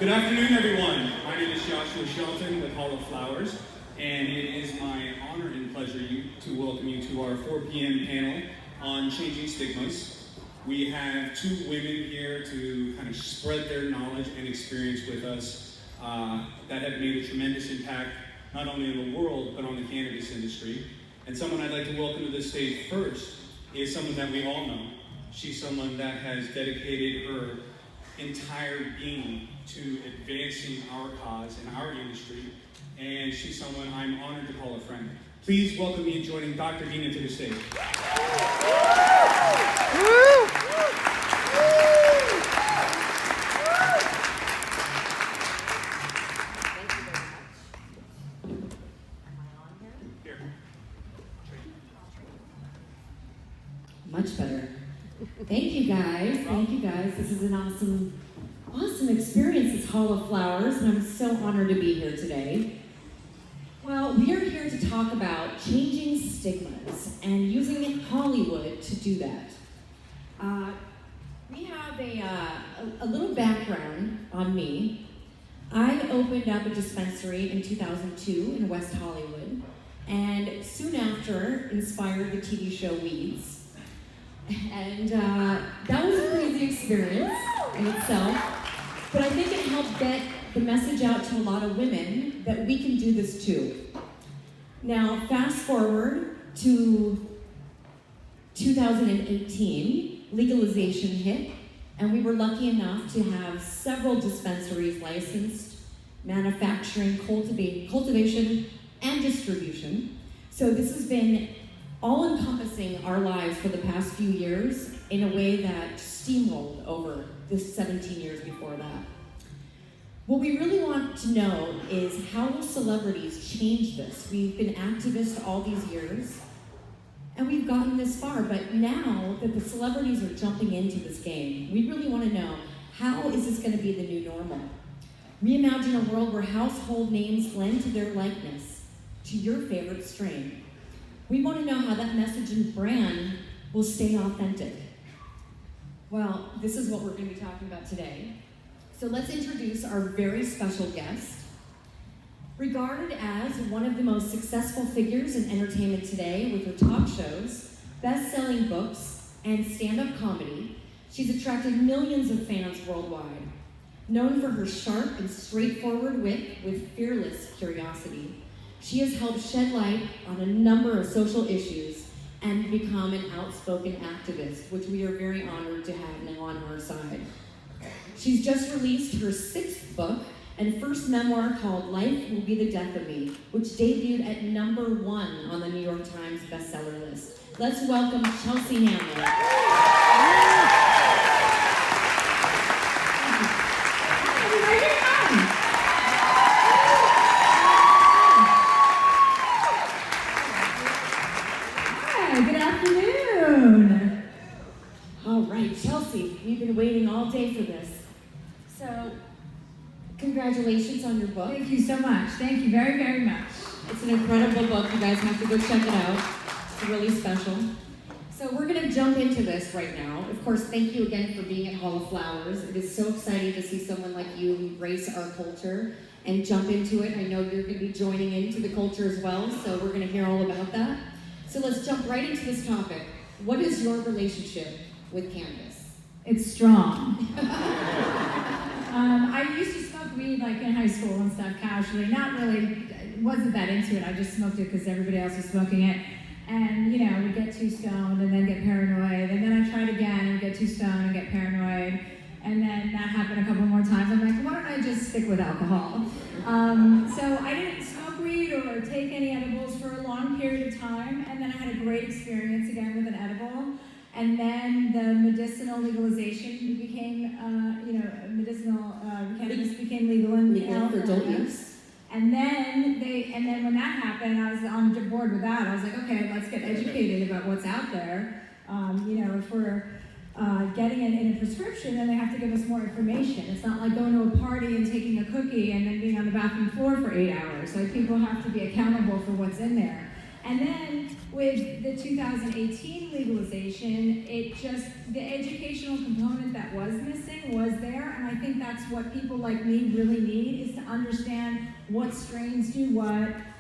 Good afternoon, everyone. My name is Joshua Shelton with Hall of Flowers, and it is my honor and pleasure to welcome you to our 4 p.m. panel on changing stigmas. We have two women here to kind of spread their knowledge and experience with us that have made a tremendous impact, not only in the world, but on the cannabis industry. And someone I'd like to welcome to this stage first is someone that we all know. She's someone that has dedicated her entire being to advancing our cause in our industry, and she's someone I'm honored to call a friend. Please welcome me in joining Dr. Dina to the stage. Much better. Thank you guys. Thank you guys. This is an awesome experience, this Hall of Flowers, and I'm so honored to be here today. Well, we are here to talk about changing stigmas and using Hollywood to do that. We have a little background on me. I opened up a dispensary in 2002 in West Hollywood, and soon after inspired the TV show Weeds. And that was a crazy experience in itself, but I think it helped get the message out to a lot of women that we can do this too. Now, fast forward to 2018, legalization hit, and we were lucky enough to have several dispensaries licensed, manufacturing, cultivation, and distribution. So this has been all-encompassing our lives for the past few years in a way that steamrolled over the 17 years before that. What we really want to know is how will celebrities change this? We've been activists all these years, and we've gotten this far, but now that the celebrities are jumping into this game, we really want to know, how is this going to be the new normal? Reimagine a world where household names lend to their likeness, to your favorite strain. We want to know how that message and brand will stay authentic. Well, this is what we're going to be talking about today. So let's introduce our very special guest. Regarded as one of the most successful figures in entertainment today with her talk shows, best-selling books, and stand-up comedy, she's attracted millions of fans worldwide. Known for her sharp and straightforward wit with fearless curiosity, she has helped shed light on a number of social issues and become an outspoken activist, which we are very honored to have now on our side. She's just released her 6th book and first memoir called Life Will Be the Death of Me, which debuted at #1 on the New York Times bestseller list. Let's welcome Chelsea Handler. All right, Chelsea, we've been waiting all day for this. So, congratulations on your book. Thank you so much. Thank you very, very much. It's an incredible book. You guys have to go check it out. It's really special. So we're going to jump into this right now. Of course, thank you again for being at Hall of Flowers. It is so exciting to see someone like you embrace our culture and jump into it. I know you're going to be joining into the culture as well, so we're going to hear all about that. So let's jump right into this topic. What is your relationship with cannabis? It's strong. I used to smoke weed like in high school and stuff casually. Not really, wasn't that into it. I just smoked it because everybody else was smoking it. And, you know, we'd get too stoned and then get paranoid. And then I tried again and get too stoned and get paranoid. And then that happened a couple more times. I'm like, why don't I just stick with alcohol? So I didn't smoke weed or take any edibles for a long period of time. And then I had a great experience again with an edible. And then the medicinal legalization became, medicinal cannabis became legal in California. For adult use. And then when that happened, I was on board with that. I was like, okay, let's get educated about what's out there. If we're getting it in a prescription, then they have to give us more information. It's not like going to a party and taking a cookie and then being on the bathroom floor for 8 hours. Like, people have to be accountable for what's in there. And then with the 2018 legalization, the educational component that was missing was there, and I think that's what people like me really need, is to understand what strains do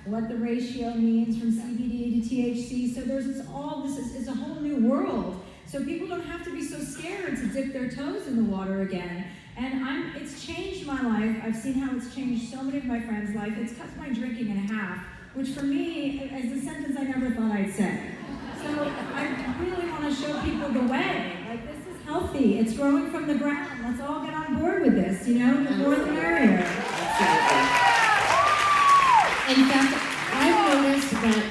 what the ratio means from CBD to THC. So this is a whole new world. So people don't have to be so scared to dip their toes in the water again. And it's changed my life. I've seen how it's changed so many of my friends' life. It's cut my drinking in half, which for me is a sentence I never thought I'd say. So I really want to show people the way. Like, this is healthy. It's growing from the ground. Let's all get on board with this, the more the merrier. In fact, I've noticed that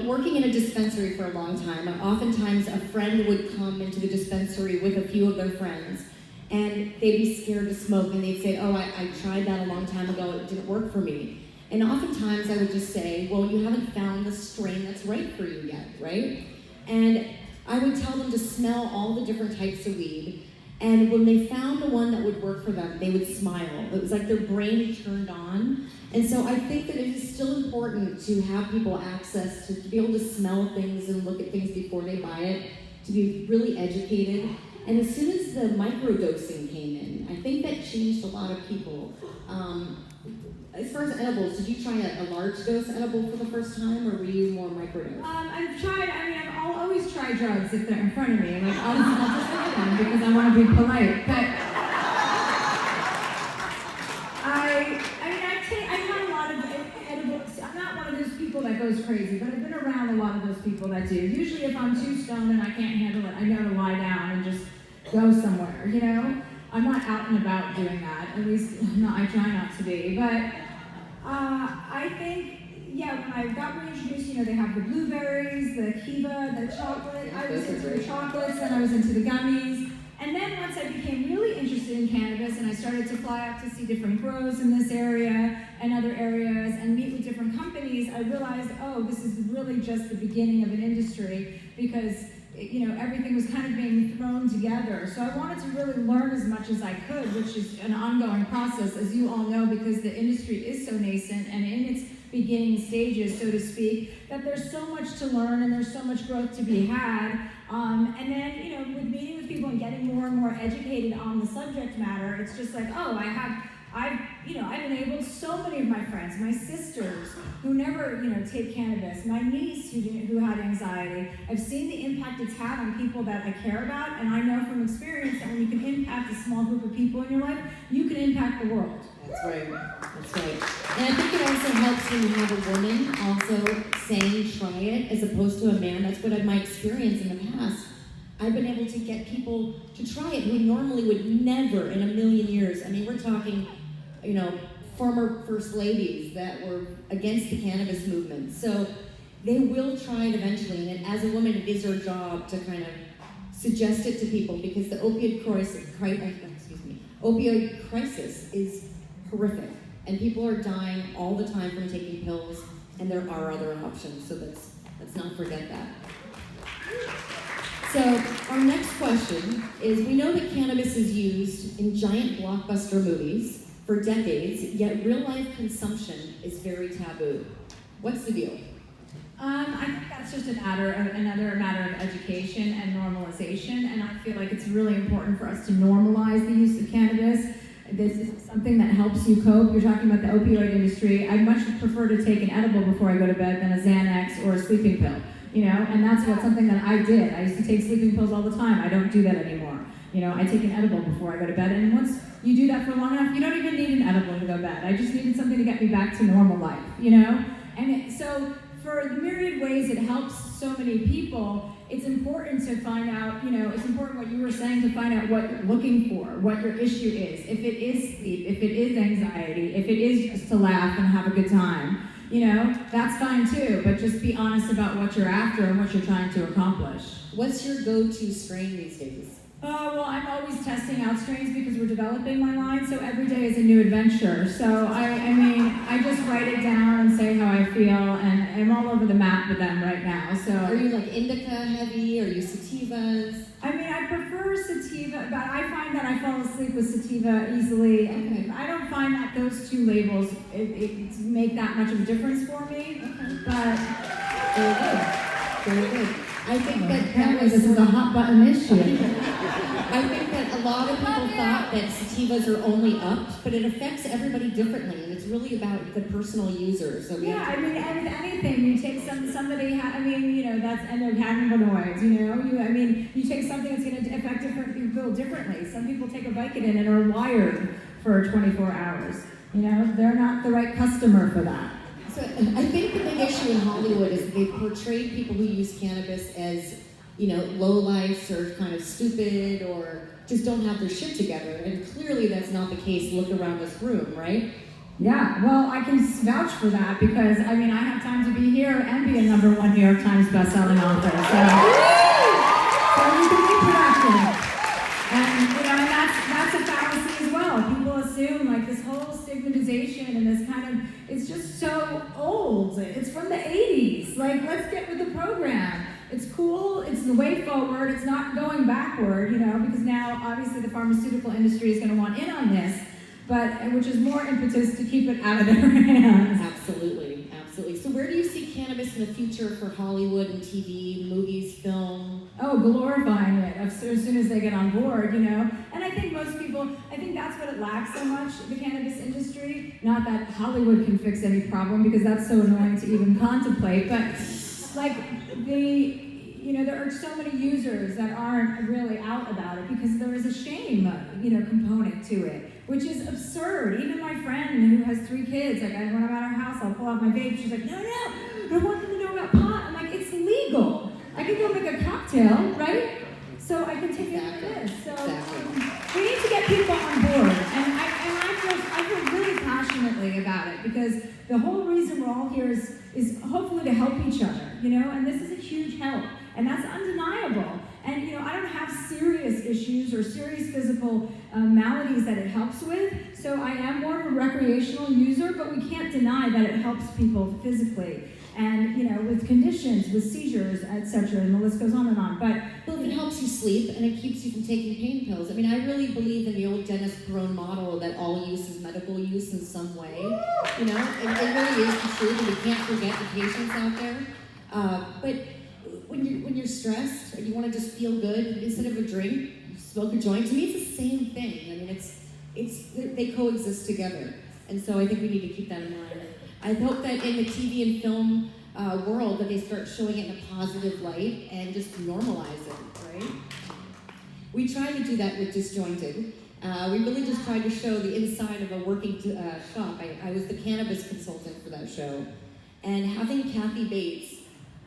working in a dispensary for a long time, oftentimes a friend would come into the dispensary with a few of their friends, and they'd be scared to smoke, and they'd say, oh, I tried that a long time ago, it didn't work for me. And oftentimes I would just say, well, you haven't found the strain that's right for you yet, right? And I would tell them to smell all the different types of weed, and when they found the one that would work for them, they would smile. It was like their brain turned on. And so I think that it is still important to have people access to be able to smell things and look at things before they buy it, to be really educated. And as soon as the microdosing came in, I think that changed a lot of people. As far as edibles, did you try a large dose edible for the first time, or were you more microdose? I'll always try drugs if they're in front of me. Like, I'll just try them because I want to be polite. But I've had a lot of edibles. I'm not one of those people that goes crazy, but I've been around a lot of those people that do. Usually if I'm too stoned and I can't handle it, I know to lie down and just go somewhere, I'm not out and about doing that. At least, I try not to be. But I think, when I got reintroduced, they have the blueberries, the kiva, the chocolate. I was into the chocolates, then I was into the gummies. And then once I became really interested in cannabis and I started to fly out to see different grows in this area and other areas and meet with different companies, I realized, this is really just the beginning of an industry, because everything was kind of being thrown together. So I wanted to really learn as much as I could, which is an ongoing process, as you all know, because the industry is so nascent and in its beginning stages, so to speak, that there's so much to learn and there's so much growth to be had. And then, with meeting with people and getting more and more educated on the subject matter, it's just like, I've enabled so many of my friends, my sisters who never, take cannabis, my niece who had anxiety. I've seen the impact it's had on people that I care about, and I know from experience that when you can impact a small group of people in your life, you can impact the world. That's right. And I think it also helps when you have a woman also saying try it as opposed to a man. That's what my experience in the past. I've been able to get people to try it who normally would never in a million years. We're talking, former first ladies that were against the cannabis movement. So they will try it eventually. And as a woman, it is our job to kind of suggest it to people, because the opioid crisis is horrific. And people are dying all the time from taking pills, and there are other options. So let's not forget that. So our next question is, we know that cannabis is used in giant blockbuster movies for decades, yet real-life consumption is very taboo. What's the deal? I think that's just another matter of education and normalization, and I feel like it's really important for us to normalize the use of cannabis. This is something that helps you cope. You're talking about the opioid industry. I'd much prefer to take an edible before I go to bed than a Xanax or a sleeping pill, and that's something that I did. I used to take sleeping pills all the time. I don't do that anymore. I take an edible before I go to bed, and once you do that for long enough, you don't even need an edible to go to bed. I just needed something to get me back to normal life, So for the myriad ways it helps so many people, it's important to find out, it's important what you were saying, to find out what you're looking for, what your issue is. If it is sleep, if it is anxiety, if it is just to laugh and have a good time, that's fine too, but just be honest about what you're after and what you're trying to accomplish. What's your go-to strain these days? Well, I'm always testing out strains because we're developing my line, so every day is a new adventure. So, I just write it down and say how I feel, and I'm all over the map with them right now. So, are you like indica heavy? Are you sativas? I prefer sativa, but I find that I fall asleep with sativa easily. Okay. I don't find that those two labels it make that much of a difference for me. Okay. But Very good. Very good. I think that Apparently this is a hot button issue. I think that a lot of people thought that sativas are only ups, but it affects everybody differently, and it's really about the personal user. So Yeah, I mean, and with anything, you take somebody, I mean, you know, that's endocannabinoids, you know, you take something that's going to affect different people differently. Some people take a Vicodin and are wired for 24 hours. You know, they're not the right customer for that. So I think the big issue in Hollywood is they portray people who use cannabis as, you know, lowlifes or kind of stupid or just don't have their shit together. And clearly that's not the case. Look around this room, right? Yeah, well, I can vouch for that because, I mean, I have time to be here and be a #1 New York Times bestselling author. So you can be productive. And, you know, and that's a fallacy as well. People assume, like, this whole stigmatization and this kind of, it's just so old. It's from the 80s. Like, let's get with the program. It's cool, it's the way forward, it's not going backward, you know, because now, obviously, the pharmaceutical industry is going to want in on this, but which is more impetus to keep it out of their hands. Absolutely, absolutely. So where do you see cannabis in the future for Hollywood and TV, movies, film? Oh, glorifying it as soon as they get on board, you know. And I think most people, I think that's what it lacks so much, the cannabis industry. Not that Hollywood can fix any problem, because that's so annoying to even contemplate, but like there are so many users that aren't really out about it because there is a shame, component to it, which is absurd. Even my friend who has 3 kids, like when I'm at our house, I'll pull out my vape. She's like, no, I don't want them to know about pot. I'm like, it's legal. I can go make a cocktail, right? So I can take it like this. So we need to get people on board, and I feel really passionately about it because the whole reason we're all here is hopefully to help each other, and this is a huge help, and that's undeniable. And I don't have serious issues or serious physical maladies that it helps with, so I am more of a recreational user, but we can't deny that it helps people physically. And with conditions, with seizures, etc., and the list goes on and on. But if it helps you sleep and it keeps you from taking pain pills. I mean, I really believe in the old Dennis Perone model that all use is medical use in some way. It really is the truth, and we can't forget the patients out there. But when you're stressed and you want to just feel good, instead of a drink, you smoke a joint. To me, it's the same thing. I mean, they coexist together, and so I think we need to keep that in mind. I hope that in the TV and film world that they start showing it in a positive light and just normalize it, right? We tried to do that with Disjointed. We really just tried to show the inside of a working shop. I was the cannabis consultant for that show. And having Kathy Bates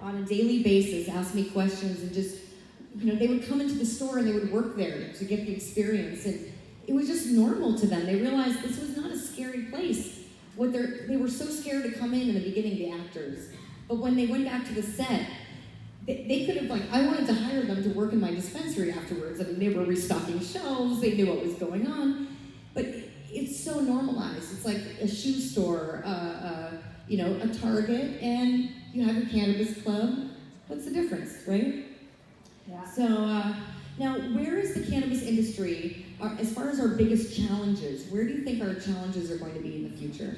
on a daily basis ask me questions and just, they would come into the store and they would work there to get the experience. And it was just normal to them. They realized this was not a scary place. They were so scared to come in the beginning, the actors. But when they went back to the set, they could have, I wanted to hire them to work in my dispensary afterwards. I mean, they were restocking shelves, they knew what was going on. But it's so normalized. It's like a shoe store, a Target, and you have your cannabis club. What's the difference, right? Yeah. So, now, where is the cannabis industry, as far as our biggest challenges, where do you think our challenges are going to be in the future?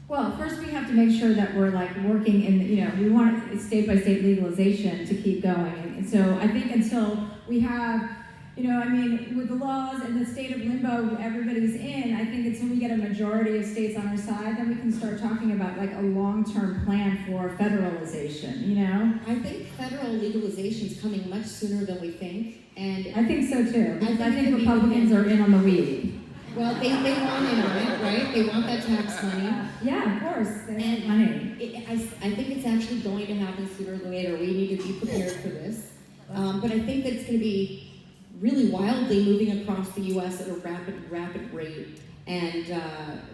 Well, first we have to make sure that we're working in, we want state-by-state legalization to keep going. And so I think until we have, with the laws and the state of limbo everybody's in, I think until we get a majority of states on our side, then we can start talking about a long-term plan for federalization, I think federal legalization is coming much sooner than we think. And I think so too. I think Republicans are in on the weed. Well, they want in on it, right? They want that tax money. Yeah, of course. They want money. I think it's actually going to happen sooner or later. We need to be prepared for this. But I think that it's going to be really wildly moving across the U.S. at a rapid rate. And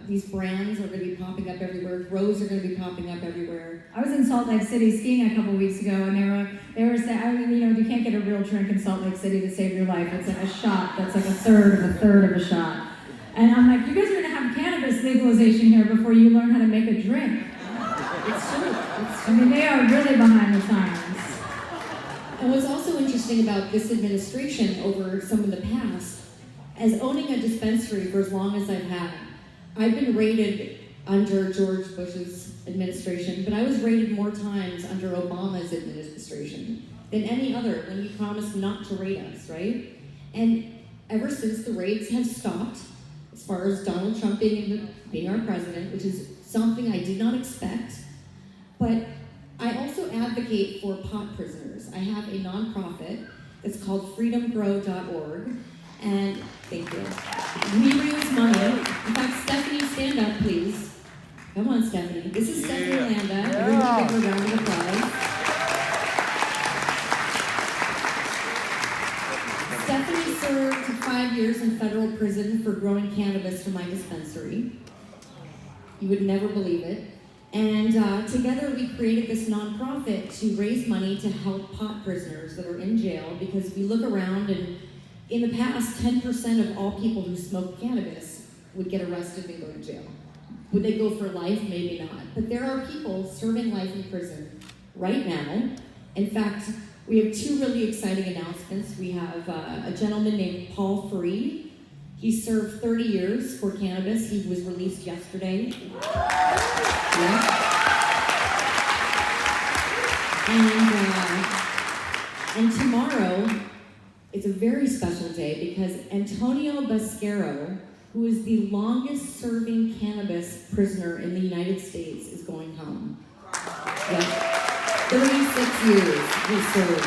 these brands are going to be popping up everywhere. Grows are going to be popping up everywhere. I was in Salt Lake City skiing a couple weeks ago, and they were saying, you can't get a real drink in Salt Lake City to save your life. It's a shot that's a third of a shot. And I'm like, you guys are going to have cannabis legalization here before you learn how to make a drink. It's true. I mean, they are really behind the times. And what's also interesting about this administration over some of the past, as owning a dispensary for as long as I've had, I've been rated under George Bush's administration, but I was raided more times under Obama's administration than any other when he promised not to raid us, right? And ever since, the raids have stopped, as far as Donald Trump being our president, which is something I did not expect. But I also advocate for pot prisoners. I have a nonprofit that's called freedomgrow.org, and thank you. We raise money. In fact, Stephanie, stand up, please. Come on, Stephanie. This is Stephanie Landa. Everybody give her a round of applause. Stephanie served 5 years in federal prison for growing cannabis from my dispensary. You would never believe it. And together we created this nonprofit to raise money to help pot prisoners that are in jail, because we look around and in the past, 10% of all people who smoke cannabis would get arrested and go to jail. Would they go for life? Maybe not. But there are people serving life in prison right now. In fact, we have 2 really exciting announcements. We have a gentleman named Paul Fareed. He served 30 years for cannabis. He was released yesterday. Yeah. And tomorrow, it's a very special day because Antonio Basquero, who is the longest serving cannabis prisoner in the United States, is going home. Yeah. 36 years he served.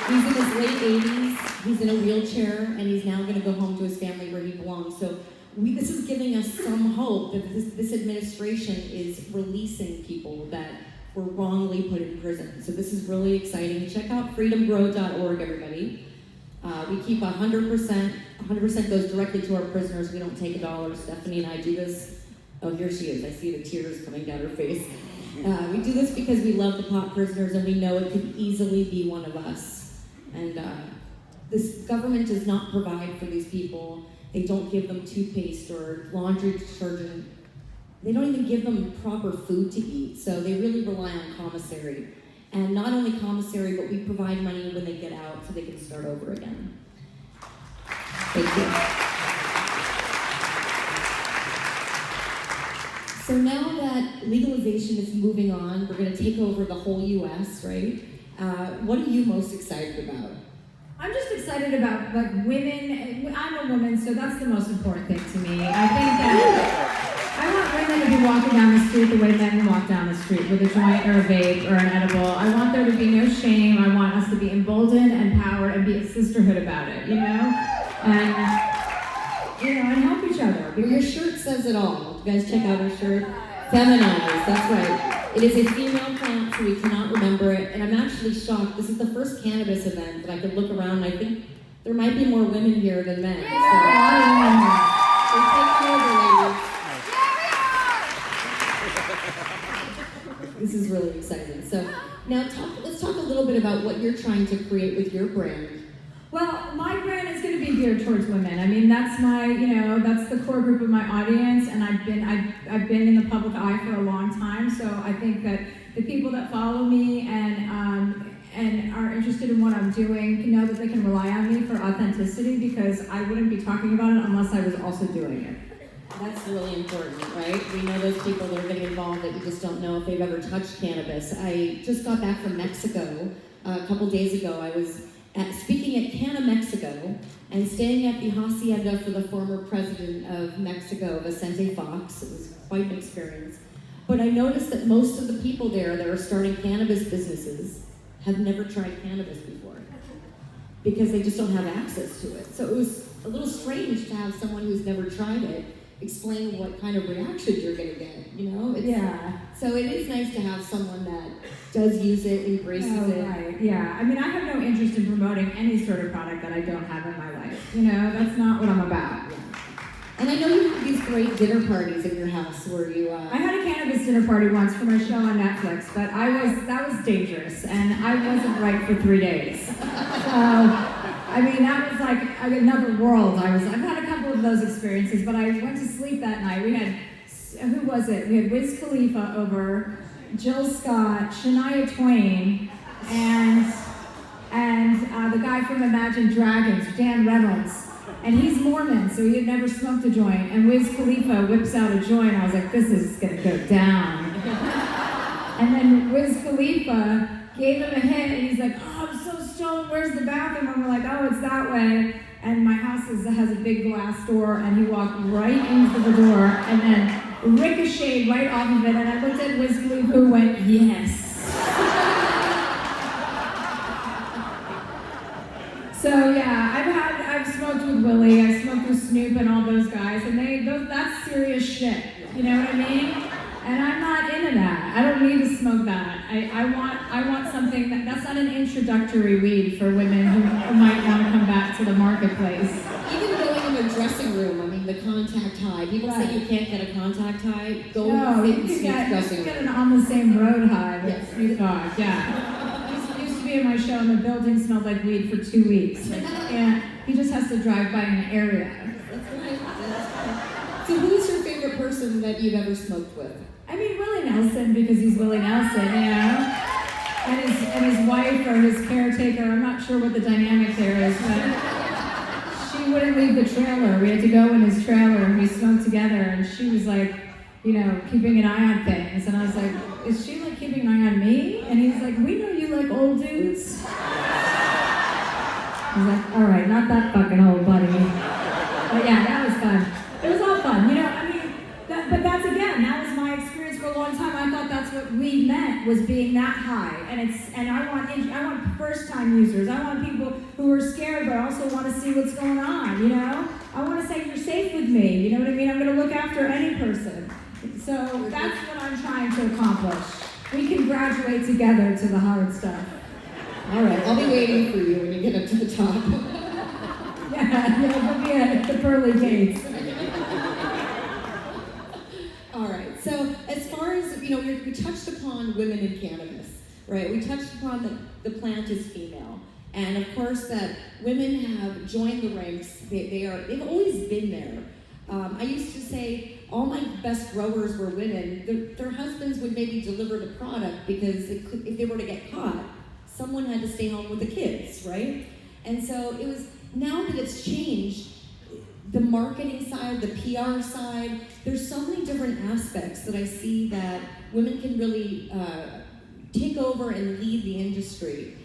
He's in his late 80s, he's in a wheelchair, and he's now going to go home to his family where he belongs. So this is giving us some hope that this administration is releasing people that were wrongly put in prison. So this is really exciting. Check out freedomgrow.org, everybody. We keep 100% goes directly to our prisoners. We don't take $1. Stephanie and I do this. Oh, here she is. I see the tears coming down her face. We do this because we love the pot prisoners and we know it could easily be one of us. And this government does not provide for these people. They don't give them toothpaste or laundry detergent. They don't even give them proper food to eat. So they really rely on commissary. And not only commissary, but we provide money when they get out so they can start over again. Thank you. So now that legalization is moving on, we're going to take over the whole U.S., right? What are you most excited about? I'm just excited about women. I'm a woman, so that's the most important thing to me. I think that I want women to be walking down the street the way men walk down the street, with a joint or a vape or an edible. I want there to be no shame. I want us to be emboldened, empowered, and be a sisterhood about it, and help each other. Well, your shirt says it all. You guys check out her shirt. Feminized, that's right. It is a female plant, so we cannot remember it. And I'm actually shocked. This is the first cannabis event that I could look around and I think there might be more women here than men. Yeah. So take care, ladies. This is really exciting. So now let's talk a little bit about what you're trying to create with your brand. Well, my brand is going to be geared towards women. I mean, that's that's the core group of my audience, and I've been in the public eye for a long time. So I think that the people that follow me and are interested in what I'm doing know that they can rely on me for authenticity, because I wouldn't be talking about it unless I was also doing it. That's really important, right? We know those people that are getting involved that you just don't know if they've ever touched cannabis. I just got back from Mexico a couple days ago. I was speaking at Canna, Mexico, and staying at the hacienda for the former president of Mexico, Vicente Fox. It was quite an experience. But I noticed that most of the people there that are starting cannabis businesses have never tried cannabis before, because they just don't have access to it. So it was a little strange to have someone who's never tried it explain what kind of reaction you're going to get, Yeah. So it is nice to have someone that does use it, embraces it. Right. Yeah. I mean, I have no interest in promoting any sort of product that I don't have in my life. That's not what I'm about. Yeah. And I know you have these great dinner parties at your house where you... I had a cannabis dinner party once for my show on Netflix, but that was dangerous, and I wasn't right for 3 days. I mean, that was like another world. I've had a couple of those experiences, but I went to sleep that night. We had, who was it? We had Wiz Khalifa over, Jill Scott, Shania Twain, and the guy from Imagine Dragons, Dan Reynolds. And he's Mormon, so he had never smoked a joint. And Wiz Khalifa whips out a joint. I was like, this is gonna go down. And then Wiz Khalifa gave him a hit, and he's like, oh, I'm so stoned, where's the bathroom? And we're like, oh, it's that way. And my house has a big glass door, and he walked right into the door, and then ricocheted right off of it. And I looked at Wiz Khalifa, who went, yes. So yeah, I've smoked with Willie, I smoked with Snoop and all those guys, and that's serious shit. You know what I mean? And I'm not into that. I don't need to smoke that. I want something that's not an introductory weed for women who might want to come back to the marketplace. Even going in a dressing room, I mean, the contact high. People say you can't get a contact high. Go no, in you the can get an on the same road high with Yes. Snoop Dogg. Yeah. Used to be in my show, and the building smelled like weed for 2 weeks. And he just has to drive by an area. That's right. So who's your favorite person that you've ever smoked with? I mean, Willie Nelson, because he's Willie Nelson, you know? And his wife or his caretaker, I'm not sure what the dynamic there is, but she wouldn't leave the trailer. We had to go in his trailer, and we smoked together, and she was like, you know, keeping an eye on things. And I was like, is she like keeping an eye on me? And he's like, we know you like old dudes. I was like, all right, not that fucking old, buddy. But yeah, that was fun. It was all fun, you know, I mean, but that's again, that was my experience for a long time. I thought that's what weed meant, was being that high. And I want first-time users. I want people who are scared but also want to see what's going on, you know? I want to say you're safe with me, you know what I mean? I'm going to look after any person. So that's what I'm trying to accomplish. We can graduate together to the hard stuff. All right, I'll be waiting for you when you get up to the top. We'll be at the pearly gates. All right, so as far as, you know, we touched upon women in cannabis, right? We touched upon that the plant is female. And of course that women have joined the ranks. They've always been there. I used to say all my best growers were women. Their husbands would maybe deliver the product because if they were to get caught, someone had to stay home with the kids, right? And so it was, now that it's changed, the marketing side, the PR side, there's so many different aspects that I see that women can really take over and lead the industry.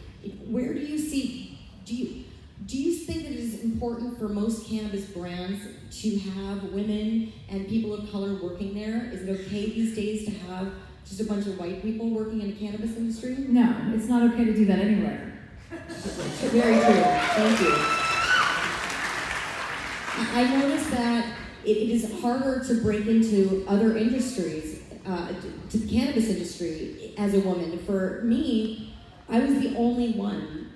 Where do you see, do you think that it is important for most cannabis brands to have women and people of color working there? Is it okay these days to have just a bunch of white people working in the cannabis industry? No, it's not okay to do that anywhere. Very true. Thank you. I noticed that it is harder to break into other industries, to the cannabis industry as a woman. For me, I was the only one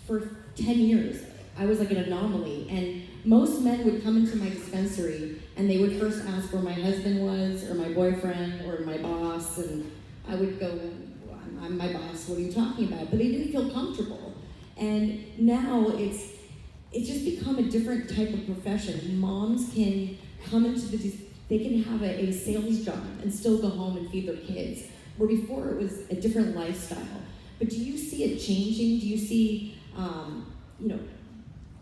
for 10 years. I was like an anomaly. And most men would come into my dispensary and they would first ask where my husband was, or my boyfriend, or my boss, and I would go, I'm my boss, what are you talking about? But they didn't feel comfortable. And now it's just become a different type of profession. Moms can come into they can have a sales job and still go home and feed their kids, where before it was a different lifestyle. But do you see it changing? Do you see, you know,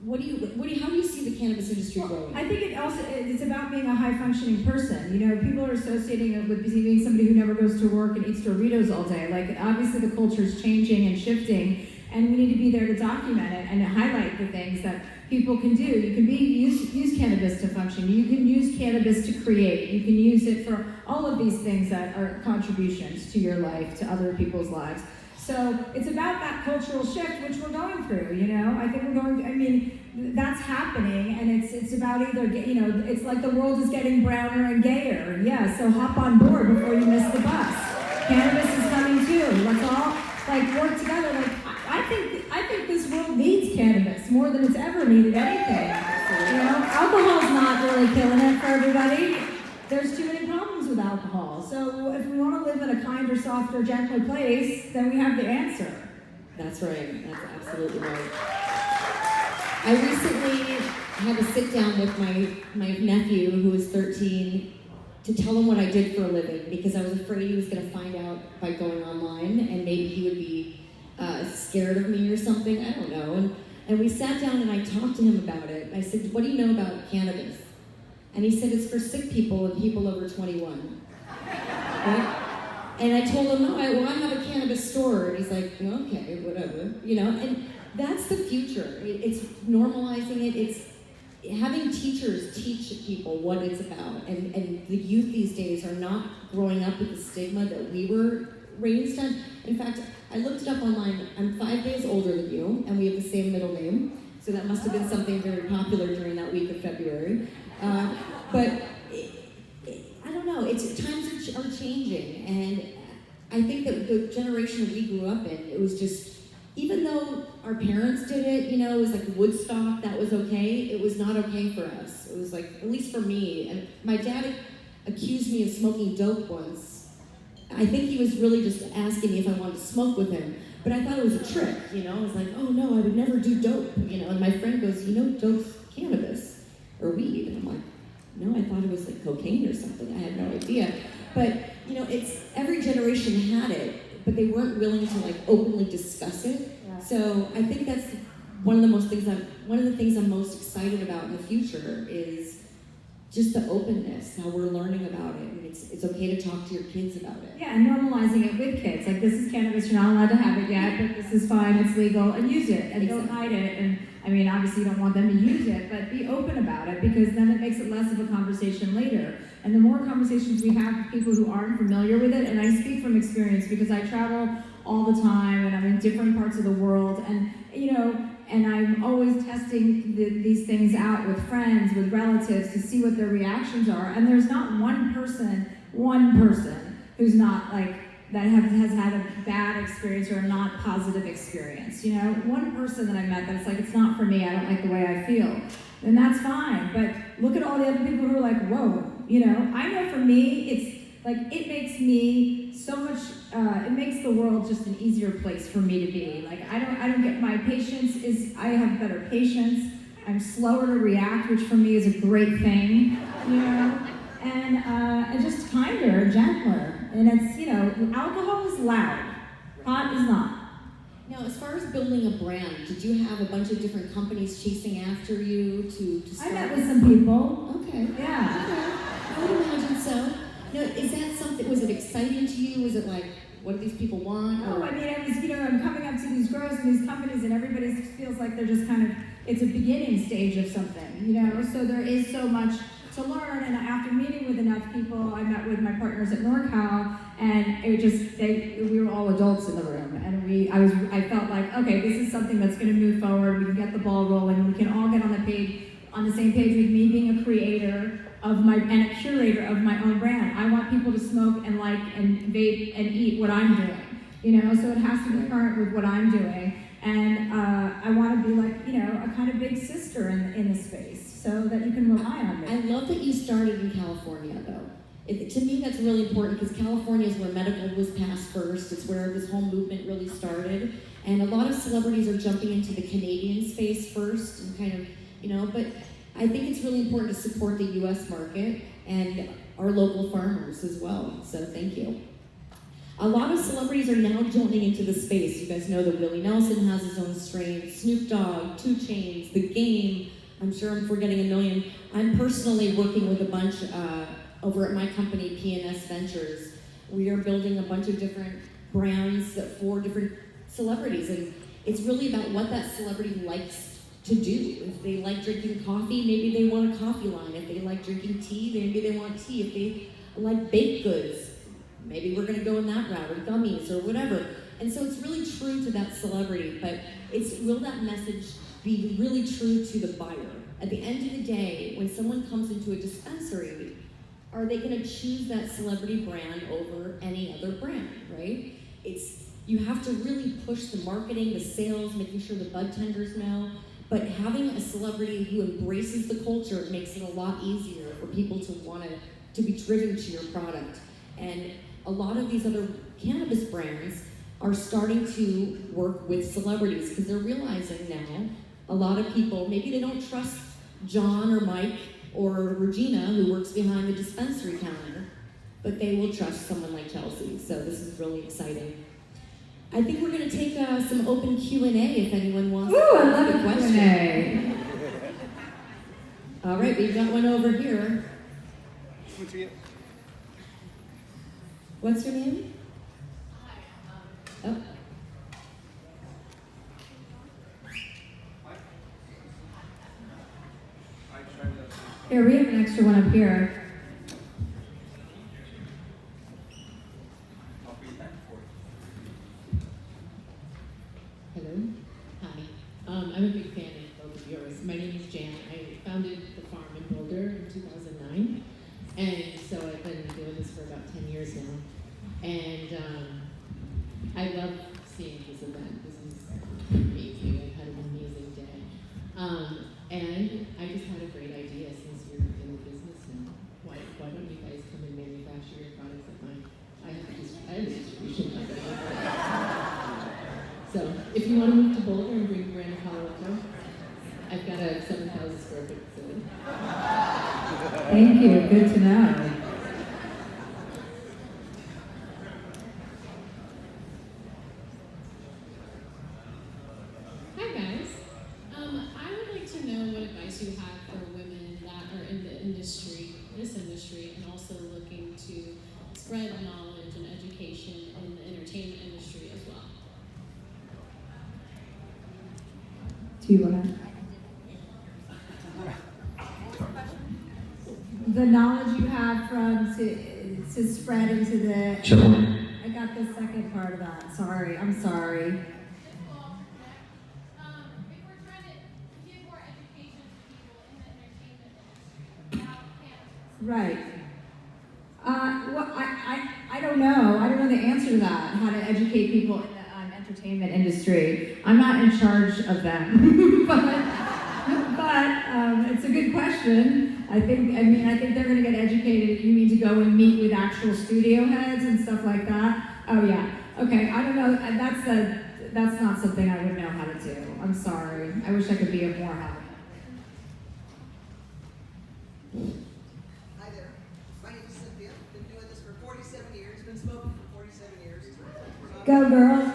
how do you see the cannabis industry growing? I think it's about being a high-functioning person. You know, people are associating it with being somebody who never goes to work and eats Doritos all day. Like, obviously the culture is changing and shifting, and we need to be there to document it and highlight the things that people can do. You can use cannabis to function. You can use cannabis to create. You can use it for all of these things that are contributions to your life, to other people's lives. So it's about that cultural shift, which we're going through, you know? I think that's happening, and it's about either, you know, it's like the world is getting browner and gayer. Yeah, so hop on board before you miss the bus. Cannabis is coming too. Let's all, like, work together. Like, I think this world needs cannabis more than it's ever needed anything. You know, alcohol's not really killing it for everybody. There's too many problems with alcohol. So if we want to live in a kinder, softer, gentler place, then we have the answer. That's right. That's absolutely right. I recently had a sit down with my nephew, who is 13, to tell him what I did for a living, because I was afraid he was going to find out by going online, and maybe he would be scared of me or something. I don't know. And And we sat down and I talked to him about it. I said, what do you know about cannabis? And he said, it's for sick people and people over 21. Right? And I told him, no, I have a cannabis store. And he's like, okay, whatever, and that's the future. It's normalizing it. It's having teachers teach people what it's about. And the youth these days are not growing up with the stigma that we were raised on. In fact, I looked it up online. I'm 5 days older than you, and we have the same middle name. So that must have been something very popular during that week of February. But I don't know, times are changing, and I think that the generation we grew up in, it was just, even though our parents did it, it was like Woodstock, that was okay, it was not okay for us. It was like, at least for me, and my dad accused me of smoking dope once. I think he was really just asking me if I wanted to smoke with him, but I thought it was a trick, I was like, oh no, I would never do dope, and my friend goes, dope's cannabis, or weed, and I'm like, no, I thought it was like cocaine or something. I had no idea. But, it's every generation had it, but they weren't willing to like openly discuss it. Yeah. So I think that's one of the things I'm most excited about in the future is just the openness, how we're learning about it. And it's okay to talk to your kids about it. Yeah, and normalizing it with kids. Like, this is cannabis, you're not allowed to have it yet, but this is fine, it's legal, and use it, and don't hide it. And obviously you don't want them to use it, but be open about it, because then it makes it less of a conversation later. And the more conversations we have with people who aren't familiar with it, and I speak from experience because I travel all the time, and I'm in different parts of the world, and and I'm always testing these things out with friends, with relatives, to see what their reactions are. And there's not one person who's not like, that has had a bad experience or a not positive experience. One person that I met that's like, it's not for me, I don't like the way I feel. And that's fine, but look at all the other people who are like, whoa, I know for me, it's like, it makes me so much, it makes the world just an easier place for me to be. Like, I don't get, my patience I have better patience, I'm slower to react, which for me is a great thing, and just kinder, gentler. And it's, alcohol is loud, pot is not. Now, as far as building a brand, did you have a bunch of different companies chasing after you to start? I met with some people. Okay. Yeah. Okay. I would imagine so. Now, is that something, was it exciting to you? Was it like, what do these people want? No, it was, I'm coming up to these grows and these companies, and everybody feels like they're just kind of, it's a beginning stage of something, so there is so much to learn. And after meeting with enough people, I met with my partners at NorCal, and it just, we were all adults in the room, and I felt like, okay, this is something that's going to move forward, we can get the ball rolling, and we can all get on the same page with me being a creator and a curator of my own brand. I want people to smoke and like and vape and eat what I'm doing, so it has to be current with what I'm doing. And I want to be like, a kind of big sister in the space, so that you can rely on me. I love that you started in California, though. To me, that's really important, because California is where medical was passed first. It's where this whole movement really started. And a lot of celebrities are jumping into the Canadian space first, and kind of, but I think it's really important to support the U.S. market and our local farmers as well, so thank you. A lot of celebrities are now joining into the space. You guys know that Willie Nelson has his own strain, Snoop Dogg, 2 Chainz, The Game, I'm sure I'm forgetting a million. I'm personally working with a bunch over at my company, PNS Ventures. We are building a bunch of different brands for different celebrities, and it's really about what that celebrity likes to do. If they like drinking coffee, maybe they want a coffee line. If they like drinking tea, maybe they want tea. If they like baked goods, maybe we're gonna go in that route, or gummies, or whatever. And so it's really true to that celebrity, but will that message be really true to the buyer? At the end of the day, when someone comes into a dispensary, are they gonna choose that celebrity brand over any other brand, right? You have to really push the marketing, the sales, making sure the bud tenders know. But having a celebrity who embraces the culture makes it a lot easier for people to want to be driven to your product. And a lot of these other cannabis brands are starting to work with celebrities, because they're realizing now a lot of people, maybe they don't trust John or Mike or Regina, who works behind the dispensary counter, but they will trust someone like Chelsea. So this is really exciting. I think we're going to take some open Q&A if anyone wants Ooh, to I ask love a a question. Q&A. All right, we've got one over here. What's your name? Oh. Here, we have an extra one up here. Hello. Hi. I'm a big fan of both of yours. My name is Jan. I founded the farm in Boulder in 2009. And so I've been doing this for about 10 years now. And I love seeing this event. This is amazing. I've had an amazing day. And I just had a great idea since you're in the business now. Why don't you guys come and manufacture your products at mine? I have a distribution company. So if you want to move to Boulder and bring brand new Palo Alto, I've got a 7,000 square foot facility. Thank you. Good to know. Hi guys. I would like to know what advice you have for women that are in the industry, this industry, and also looking to spread knowledge and education in the entertainment industry as well. Do you want to? The knowledge you have from to spread into the. Sure. I got the second part of that. Sorry, I'm sorry. If we're trying to give more education to people in the entertainment industry about cannabis. Right. Well, I don't know. I don't know the answer to that. How to educate people in the entertainment industry. I'm not in charge of them, but it's a good question. I think they're going to get educated. You need to go and meet with actual studio heads and stuff like that. Oh yeah. Okay. I don't know. That's not something I would know how to do. I'm sorry. I wish I could be of more help. Hi there. My name is Cynthia. Been doing this for 47 years. Been smoking for 47 years. Go, girl.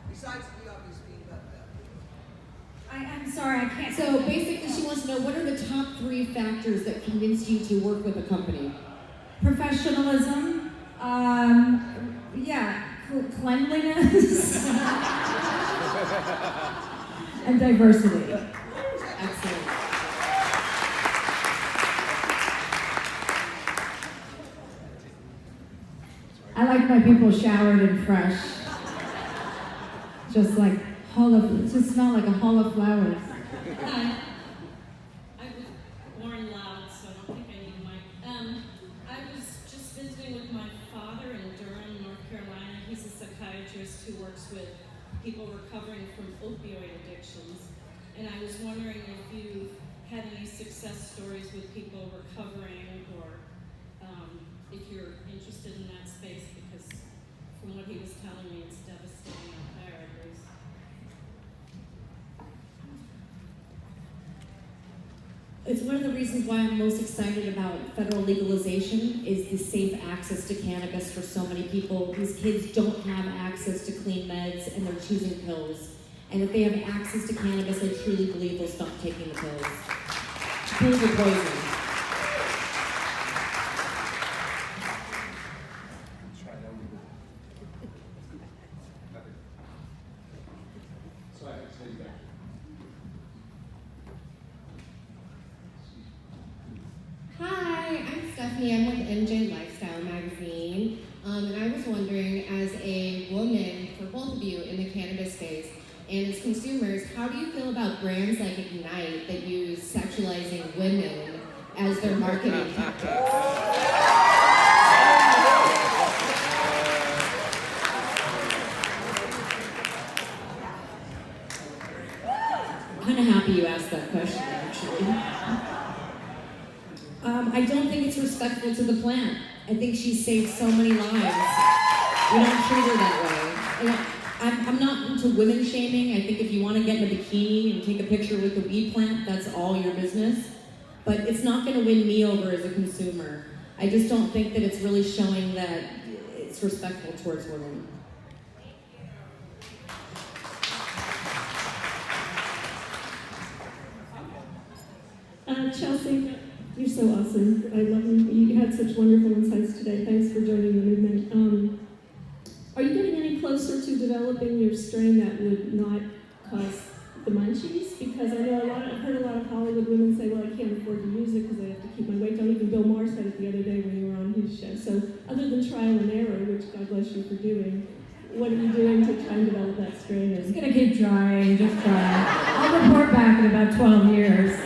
Besides the obvious being about that. I'm sorry, I can't. So basically, she wants to know what are the top 3 factors that convinced you to work with a company? Professionalism, cleanliness, and diversity. Excellent. I like my people showered and fresh. Just like just smell like a hall of flowers. Hi. I was born loud, so I don't think I need a mic. I was just visiting with my father in Durham, North Carolina. He's a psychiatrist who works with people recovering from opioid addictions. And I was wondering if you've had any success stories with people recovering, or if you're interested in that space, because from what he was telling me, it's devastating out there, at least. It's one of the reasons why I'm most excited about federal legalization is the safe access to cannabis for so many people. These kids don't have access to clean meds and they're choosing pills. And if they have access to cannabis, I truly believe they'll stop taking the pills. Pills are poison. Hi, I'm Stephanie. I'm with MJ Lifestyle magazine. And I was wondering, as a woman, for both of you in the cannabis space, and as consumers, how do you feel about brands like Ignite that use sexualizing women as their marketing tactics? I'm kind of happy you asked that question, actually. I don't think it's respectful to the plant. I think she's saved so many lives. We don't treat her that way. And I'm not into women shaming. I think if you want to get in a bikini and take a picture with the weed plant, that's all your business. But it's not going to win me over as a consumer. I just don't think that it's really showing that it's respectful towards women. Chelsea, you're so awesome. I love you. You had such wonderful insights today. Thanks for joining the movement. Are you getting any closer to developing your strain that would not cause the munchies? Because I know I've heard a lot of Hollywood women say, well, I can't afford to use it because I have to keep my weight down. Even Bill Maher said it the other day when you were on his show. So other than trial and error, which God bless you for doing, what are you doing to try and develop that strain? Just gonna keep trying, just trying. I'll report back in about 12 years.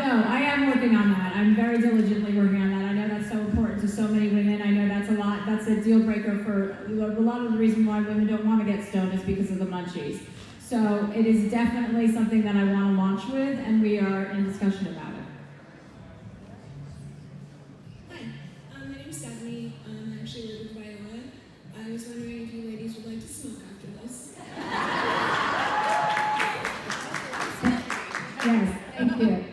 No, I am working on that. I'm very diligently working on that. I know that's so important to so many women. I know that's a deal breaker for a lot of the reason why women don't want to get stoned is because of the munchies. So it is definitely something that I want to launch with, and we are in discussion about it. Hi, my name's Stephanie. I actually live with Viola. I was wondering if you ladies would like to smoke after this. Yes, thank you.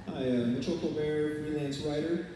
Hi, Mitchell Colbert, freelance writer.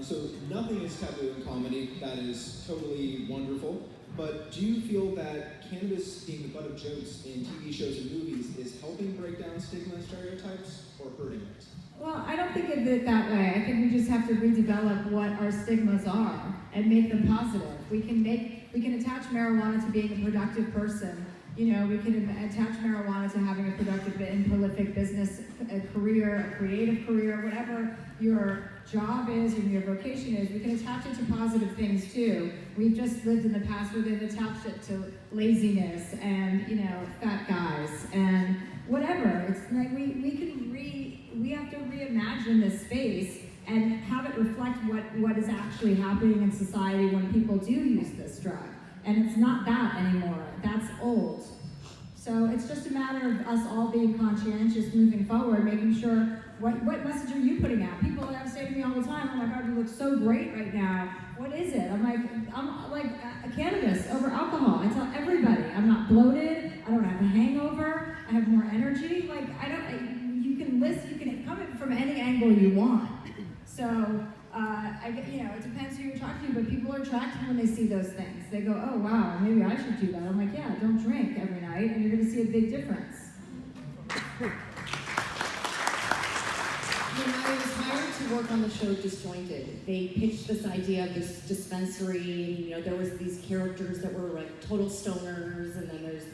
So nothing is taboo in comedy. That is totally wonderful. But do you feel that cannabis being the butt of jokes in TV shows and movies is helping break down stigma and stereotypes or hurting it? Well, I don't think of it that way. I think we just have to redevelop what our stigmas are and make them positive. We can attach marijuana to being a productive person. You know, we can attach marijuana to having a productive and prolific business, a career, a creative career, whatever your job is and your vocation is. We can attach it to positive things too. We've just lived in the past where they've attached it to laziness and, you know, fat guys and whatever. It's like we have to reimagine this space and have it reflect what is actually happening in society when people do use this drug. And it's not that anymore. That's old. So it's just a matter of us all being conscientious moving forward, making sure what message are you putting out? People that say to me all the time, oh my God, you look so great right now. What is it? I'm like cannabis over alcohol. I tell everybody, I'm not bloated. I don't have a hangover. I have more energy. You can come in from any angle you want. So, it depends who you're talking to, but people are attracted when they see those things. They go, oh wow, maybe I should do that. I'm like, yeah, don't drink every night, and you're gonna see a big difference. When I was hired to work on the show Disjointed, they pitched this idea of this dispensary, and there was these characters that were like total stoners, and then there's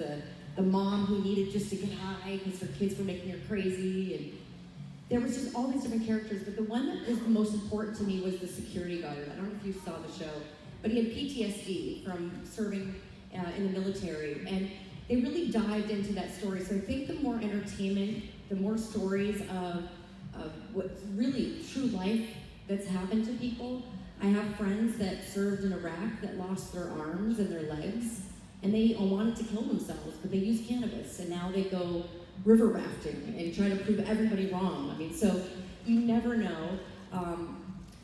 the mom who needed just to get high because her kids were making her crazy, and there was just all these different characters, but the one that was the most important to me was the security guard. I don't know if you saw the show, but he had PTSD from serving in the military, and they really dived into that story. So I think the more entertainment, the more stories of what's really true life that's happened to people. I have friends that served in Iraq that lost their arms and their legs, and they all wanted to kill themselves, but they used cannabis, and now they go river rafting and try to prove everybody wrong. I mean, so you never know.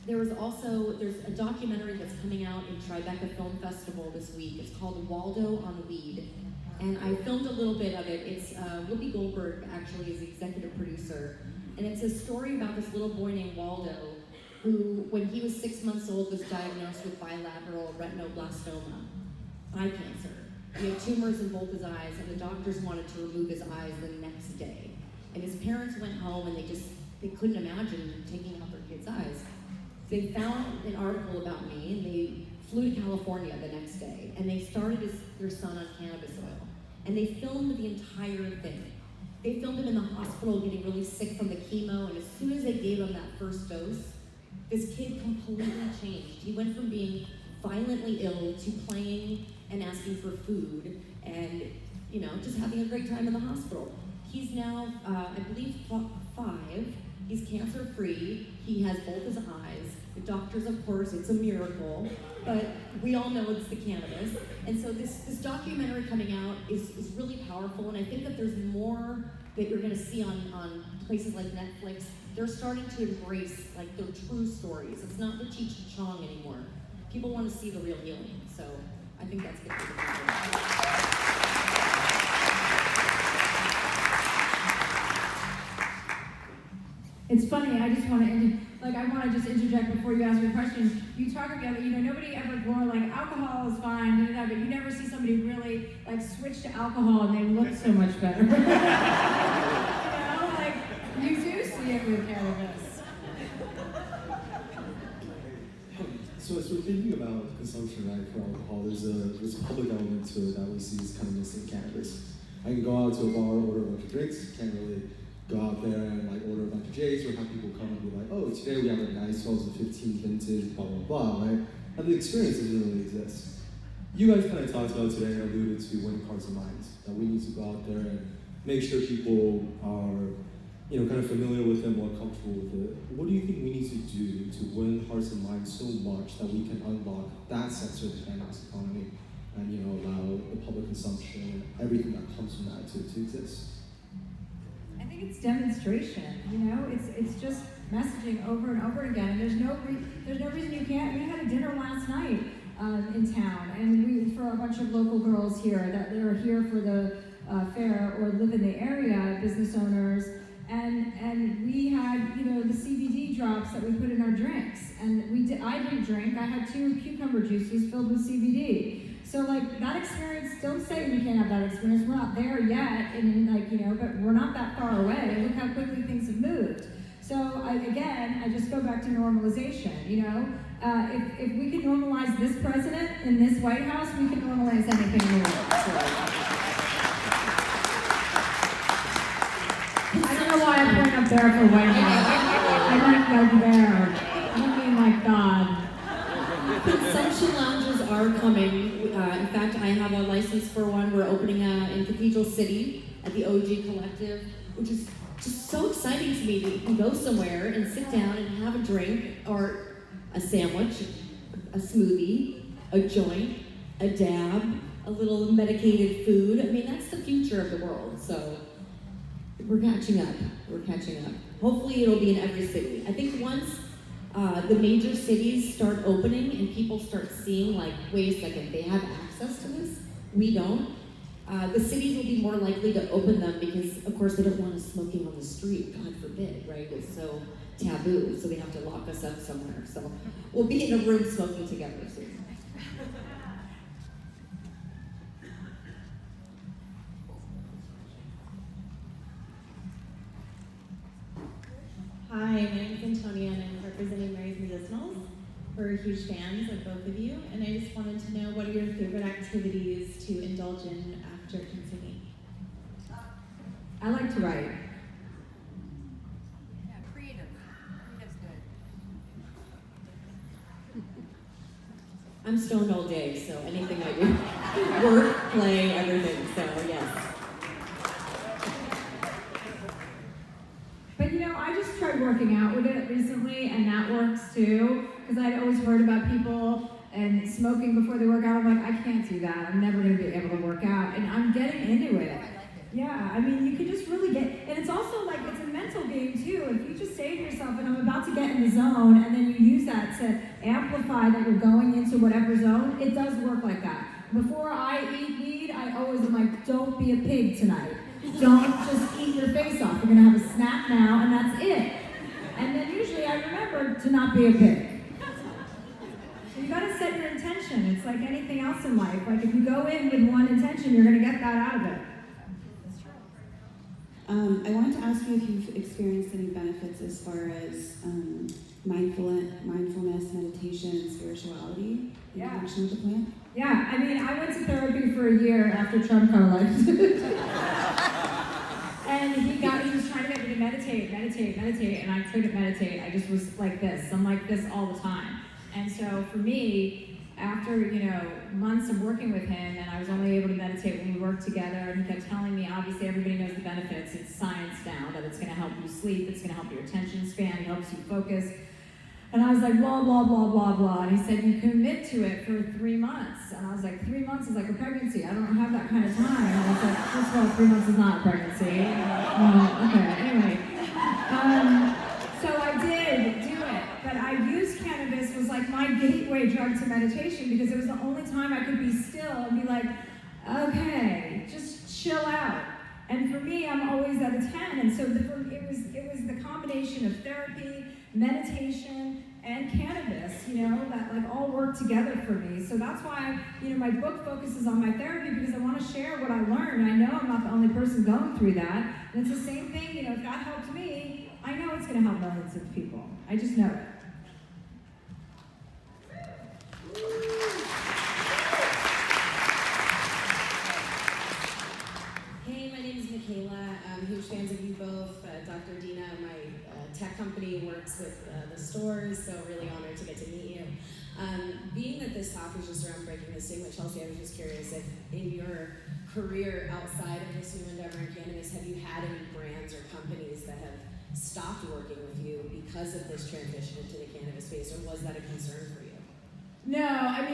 There's a documentary that's coming out in Tribeca Film Festival this week. It's called Waldo on Weed. And I filmed a little bit of it. It's Whoopi Goldberg actually is the executive producer. And it's a story about this little boy named Waldo who, when he was 6 months old, was diagnosed with bilateral retinoblastoma, eye cancer. He had tumors in both his eyes, and the doctors wanted to remove his eyes the next day. And his parents went home, and they couldn't imagine taking out their kid's eyes. They found an article about me, and they flew to California the next day, and they started their son on cannabis oil. And they filmed the entire thing. They filmed him in the hospital getting really sick from the chemo, and as soon as they gave him that first dose, this kid completely changed. He went from being violently ill to playing and asking for food and, just having a great time in the hospital. He's now, I believe, 5. He's cancer-free. He has both his eyes. The doctors, of course, it's a miracle, but we all know it's the cannabis. And so this documentary coming out is really powerful, and I think that there's more that you're gonna see on places like Netflix. They're starting to embrace like their true stories. It's not the Cheech and Chong anymore. People want to see the real healing, so I think that's good. It's funny, I just want to just interject before you ask your question. You talk about, nobody ever more like alcohol is fine, but you never see somebody really like switch to alcohol and they look so much better. You do see it with cannabis. So as we're thinking about consumption, right, for alcohol, there's a public element to it that we see is kind of missing cannabis. I can go out to a bar, order a bunch of drinks, can't really go out there and like order a bunch of J's or have people come and be like, oh, today we have a nice 2015 vintage, blah, blah, blah, right? And the experience doesn't really exist. You guys kind of talked about today and alluded to winning hearts and minds, that we need to go out there and make sure people are kind of familiar with it, more comfortable with it. What do you think we need to do to win hearts and minds so much that we can unlock that sector of the cannabis economy and allow the public consumption and everything that comes from that to exist? I think it's demonstration. It's just messaging over and over again. And there's no reason you can't. We had a dinner last night in town, and for a bunch of local girls here that they were here for the fair or live in the area, business owners. And we had, the CBD drops that we put in our drinks. And I didn't drink. I had 2 cucumber juices filled with CBD. So that experience, don't say we can't have that experience. We're not there yet, but we're not that far away. Look how quickly things have moved. So I just go back to normalization, If we can normalize this president in this White House, we can normalize anything in the world. I don't know why I point up there for White House. I meant there. I don't mean like God. Consumption lounges are coming. In fact, I have a license for one. We're opening in Cathedral City at the OG Collective, which is just so exciting to me that you can go somewhere and sit down and have a drink or a sandwich, a smoothie, a joint, a dab, a little medicated food. I mean, that's the future of the world. So we're catching up. Hopefully it'll be in every city. I think once the major cities start opening and people start seeing wait a second, they have access to this, we don't, the cities will be more likely to open them because of course they don't want us smoking on the street, God forbid, right? It's so taboo, so they have to lock us up somewhere. So we'll be in a room smoking together soon. Hi, my name is Antonia and I'm representing Mary's Medicinals. We're huge fans of both of you, and I just wanted to know what are your favorite activities to indulge in after consuming? I like to write. Yeah, creative. Creative's good. I'm stoned all day, so anything I do, work, play, everything, so yes. But I just tried working out with it recently, and that works too, because I'd always heard about people and smoking before they work out. I'm like, I can't do that. I'm never going to be able to work out, and I'm getting into it. Yeah, I mean, you can just really get, and it's also it's a mental game too. If you just say to yourself, and I'm about to get in the zone, and then you use that to amplify that you're going into whatever zone, it does work like that. Before I eat weed, I always am like, don't be a pig tonight. Don't just eat your face off. You're gonna have a snack now, and that's it. And then usually I remember to not be a pig. So you gotta set your intention. It's like anything else in life. If you go in with one intention, you're gonna get that out of it. I wanted to ask you if you've experienced any benefits as far as mindfulness, meditation, and spirituality in connection with the plant? Yeah, I mean, I went to therapy for a year after Trump co-elected. And he was trying to get me to meditate, and I couldn't meditate. I just was like this. I'm like this all the time. And so for me, after, months of working with him, and I was only able to meditate when we worked together, and he kept telling me, obviously everybody knows the benefits, it's science now, that it's gonna help you sleep, it's gonna help your attention span, it helps you focus. And I was like, blah, blah, blah, blah, blah. And he said, you commit to it for 3 months. And I was like, 3 months is like a pregnancy. I don't have that kind of time. And I was like, first of all, 3 months is not a pregnancy. Okay, anyway. So I did do it. But I used cannabis was like my gateway drug to meditation because it was the only time I could be still and be like, okay, just chill out. And for me, I'm always at a 10. And so it was the combination of therapy, meditation, and cannabis, that like all work together for me. So that's why, my book focuses on my therapy because I want to share what I learned. I know I'm not the only person going through that. And it's the same thing, if that helped me, I know it's going to help millions of people. I just know it. Hey, my name is Michaela. I'm huge fans of you both. Dr. Dina, my tech company, works with the stores, so really honored to get to meet you. Being that this talk is just around breaking the stigma, Chelsea, I was just curious if in your career outside of this new endeavor in cannabis, have you had any brands or companies that have stopped working with you because of this transition into the cannabis space, or was that a concern for you? No, I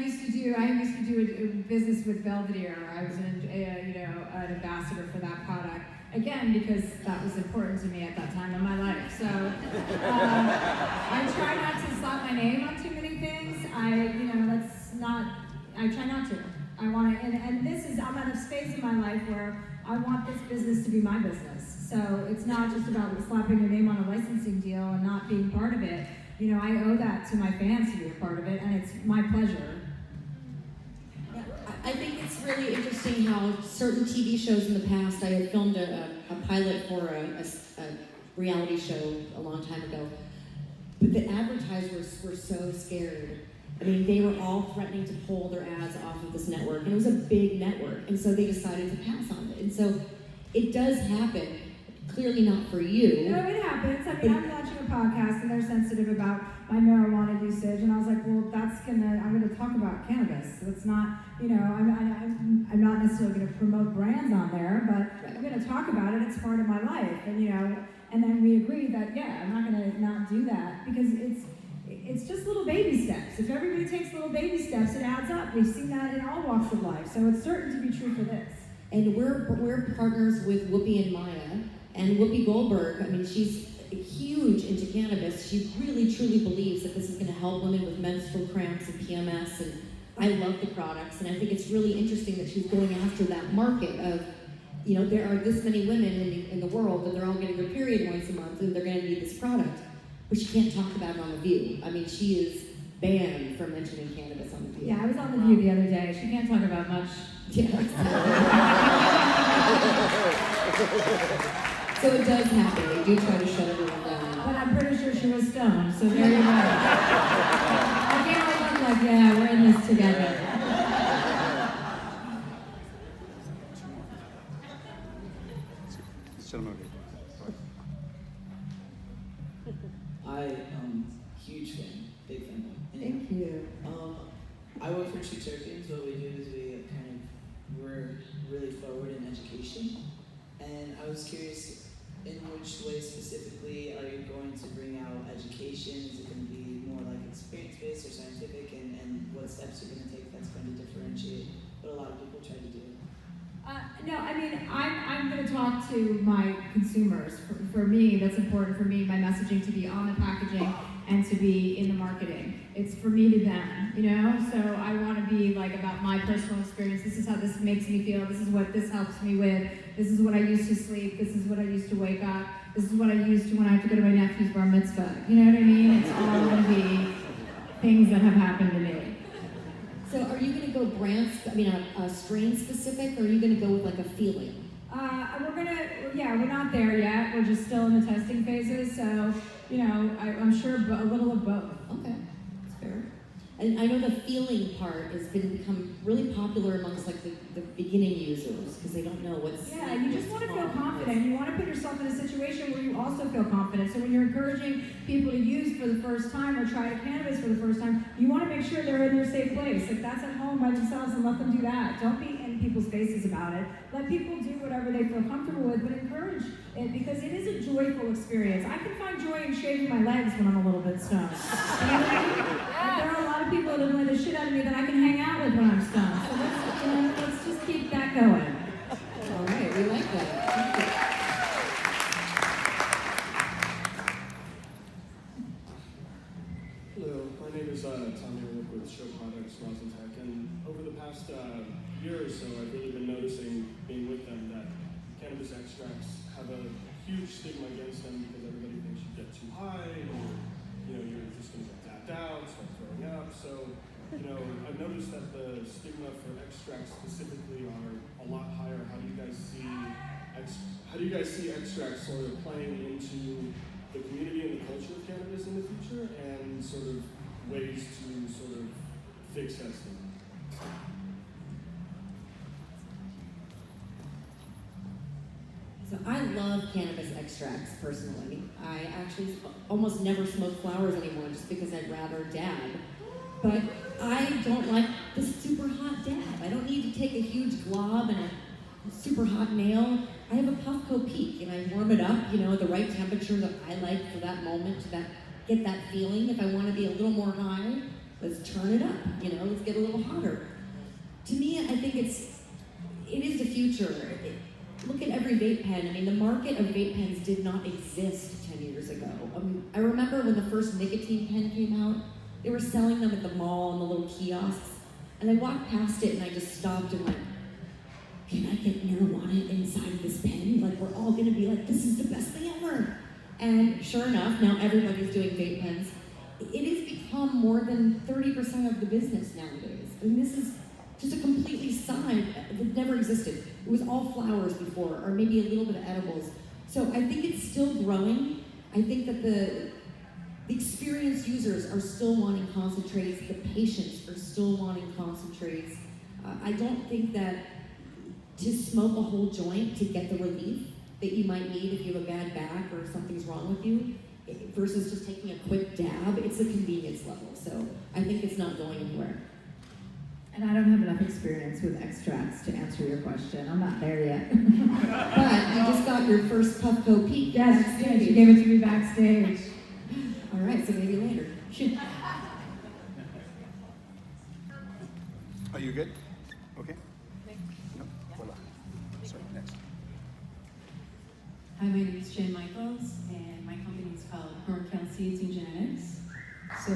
used to do a business with Belvedere. I was an ambassador for that product. Again, because that was important to me at that time in my life. So I try not to slap my name on too many things. I try not to. I want to, and I'm at a space in my life where I want this business to be my business. So it's not just about slapping your name on a licensing deal and not being part of it. I owe that to my fans to be a part of it, and it's my pleasure. Yeah, I think it's really interesting how certain TV shows in the past, I had filmed a pilot for a reality show a long time ago, but the advertisers were so scared. I mean, they were all threatening to pull their ads off of this network, and it was a big network, and so they decided to pass on it. And so it does happen. Clearly not for you. No, it happens. I'm launching a podcast and they're sensitive about my marijuana usage, and I was like, well, I'm gonna talk about cannabis. So it's not, I'm not necessarily gonna promote brands on there, but I'm gonna talk about it. It's part of my life, and then we agreed that I'm not gonna not do that because it's just little baby steps. If everybody takes little baby steps, it adds up. We've seen that in all walks of life, so it's certain to be true for this. And we're partners with Whoopi and Maya. And Whoopi Goldberg, she's huge into cannabis. She really, truly believes that this is going to help women with menstrual cramps and PMS. And I love the products. And I think it's really interesting that she's going after that market of, there are this many women in the world that they're all getting their period once a month and they're going to need this product. But she can't talk about it on The View. She is banned from mentioning cannabis on The View. Yeah, I was on The View the other day. She can't talk about much. Yeah. So it does happen. They do try to shut everyone down. But I'm pretty sure she was stoned, so there you go. I can't look like, we're in this together. I am huge fan, big fan. Thank you. I work for True Terpenes. What we do is we're really forward in education. And I was curious, in which way specifically are you going to bring out education? Is it going to be more like experience-based or scientific? And what steps you're going to take that's going to differentiate what a lot of people try to do? I'm going to talk to my consumers. For me, that's important for me, my messaging to be on the packaging and to be in the marketing. It's for me to them, So I want to be about my personal experience. This is how this makes me feel. This is what this helps me with. This is what I used to sleep. This is what I used to wake up. This is what I used to when I have to go to my nephew's bar mitzvah. You know what I mean? It's all going to be things that have happened to me. So are you going to go a strain specific, or are you going to go with a feeling? We're not there yet. We're just still in the testing phases. So, I'm sure a little of both. Okay, that's fair. And I know the feeling part has become really popular amongst like the beginning users because they don't know what's. Yeah, you just want to feel confident. You want to put yourself in a situation where you also feel confident. So when you're encouraging people to use for the first time or try cannabis for the first time, you want to make sure they're in their safe place. If that's at home by themselves, then let them do that. Don't be in people's faces about it. Let people do whatever they feel comfortable with, but encourage it because it is a joyful experience. I can find joy in shaving my legs when I'm a little bit stoned. You know what I mean? There are a lot of people that annoy the shit out of me that I can hang out with when I'm stoned. So let's just keep that going. All right, we like that. Thank you. Hello, my name is Tommy. I work with Show Products, Rosin Tech, and over the past year or so, I've really been noticing, being with them, that cannabis extracts have a huge stigma against them because everybody thinks you get too high, or you're just going to get tapped out, start throwing up. So, I've noticed that the stigma for extracts specifically are a lot higher. How do you guys see extracts sort of playing into the community and the culture of cannabis in the future, and sort of ways to sort of fix that stigma? So I love cannabis extracts personally. I actually almost never smoke flowers anymore just because I'd rather dab. But I don't like the super hot dab. I don't need to take a huge glob and a super hot nail. I have a Puffco Peak and I warm it up, at the right temperature that I like for that moment to get that feeling. If I want to be a little more high, let's turn it up, let's get a little hotter. To me, I think it is the future. Look at every vape pen. I mean, the market of vape pens did not exist 10 years ago. I remember when the first nicotine pen came out, they were selling them at the mall in the little kiosks. And I walked past it and I just stopped and went, can I get marijuana inside of this pen? Like, we're all gonna be like, this is the best thing ever. And sure enough, now everybody's doing vape pens. It has become more than 30% of the business nowadays. I mean, this is just a completely side that never existed. It was all flowers before, or maybe a little bit of edibles. So I think it's still growing. I think that the experienced users are still wanting concentrates. The patients are still wanting concentrates. I don't think that to smoke a whole joint to get the relief that you might need if you have a bad back or something's wrong with you, versus just taking a quick dab, it's a convenience level. So I think it's not going anywhere. And I don't have enough experience with extracts to answer your question. I'm not there yet. But you just got your first Puffco Peak. Yes, you gave it to me backstage. All right, so maybe later. Are you good? Okay. No? Voila. Sorry, next. Hi, my name is Jen Michaels, and my company is called Hornkill Seeds and Genetics. So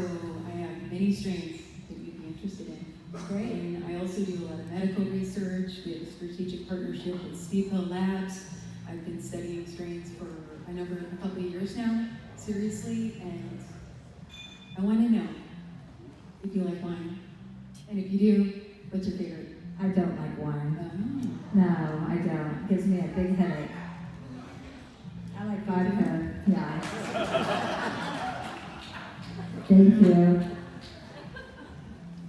I have many strains that you'd be interested in. Great. And I also do a lot of medical research. We have a strategic partnership with Speedpill Labs. I've been studying strains for a couple of years now, seriously, and I want to know if you like wine. And if you do, what's your favorite? I don't like wine. No, I don't. It gives me a big headache. I like vodka. Yeah. Thank you.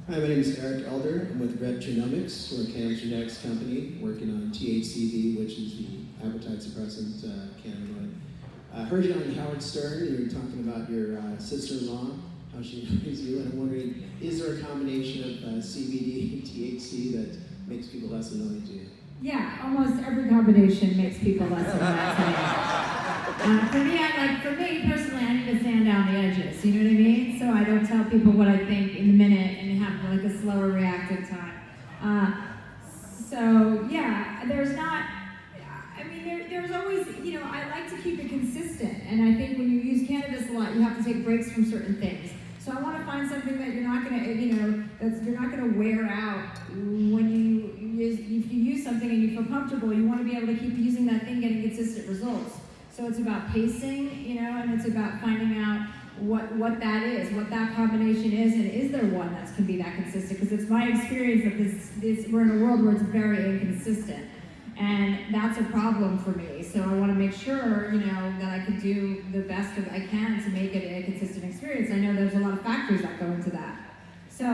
Hi, my name is Eric Elder. I'm with Red Genomics. We're a cannabis genetics company working on THCV, which is the appetite suppressant cannabinoid. I heard you on Howard Stern. You were talking about your sister-in-law, how she annoys you, and I'm wondering, is there a combination of CBD and THC that makes people less annoying to you? Yeah, almost every combination makes people less annoying. For me personally, I need to stand down the edges. You know what I mean? So I don't tell people what I think in a minute and have like a slower reactive time. So yeah, there's always, I like to keep it consistent. And I think when you use cannabis a lot, you have to take breaks from certain things. So I want to find something that you're not gonna, you're not gonna wear out when if you use something and you feel comfortable. You want to be able to keep using that thing, getting consistent results. So it's about pacing, and it's about finding out what that is, what that combination is, and is there one that can be that consistent? Because it's my experience that we're in a world where it's very inconsistent, and that's a problem for me. So I want to make sure, that I can do the best I can to make it a consistent experience. I know there's a lot of factors that go into that. So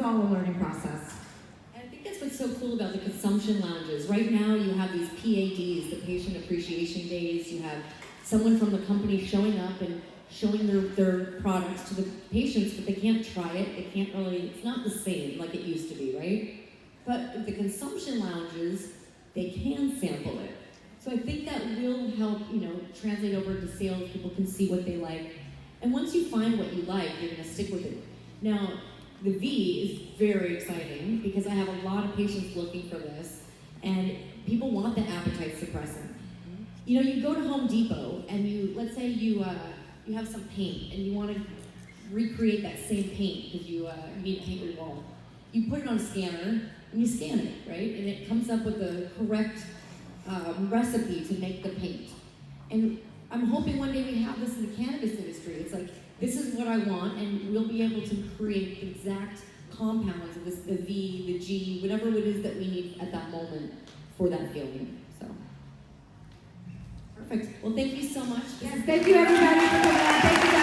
all a learning process. And I think that's what's so cool about the consumption lounges. Right now you have these PADs, the Patient Appreciation Days. You have someone from the company showing up and showing their products to the patients, but they can't try it. They can't really, it's not the same like it used to be, right? But with the consumption lounges, they can sample it. So I think that will help, translate over to sales. People can see what they like. And once you find what you like, you're gonna stick with it. Now, the V is very exciting because I have a lot of patients looking for this, and people want the appetite suppressant. You go to Home Depot and let's say you have some paint and you want to recreate that same paint because you need to paint your wall. You put it on a scanner and you scan it, right? And it comes up with the correct recipe to make the paint. And I'm hoping one day we have this in the cannabis industry. It's like, this is what I want, and we'll be able to create the exact compounds of the V, the G, whatever it is that we need at that moment for that feeling. So, perfect. Well, thank you so much. Yes, thank you everybody for coming out. Thank you.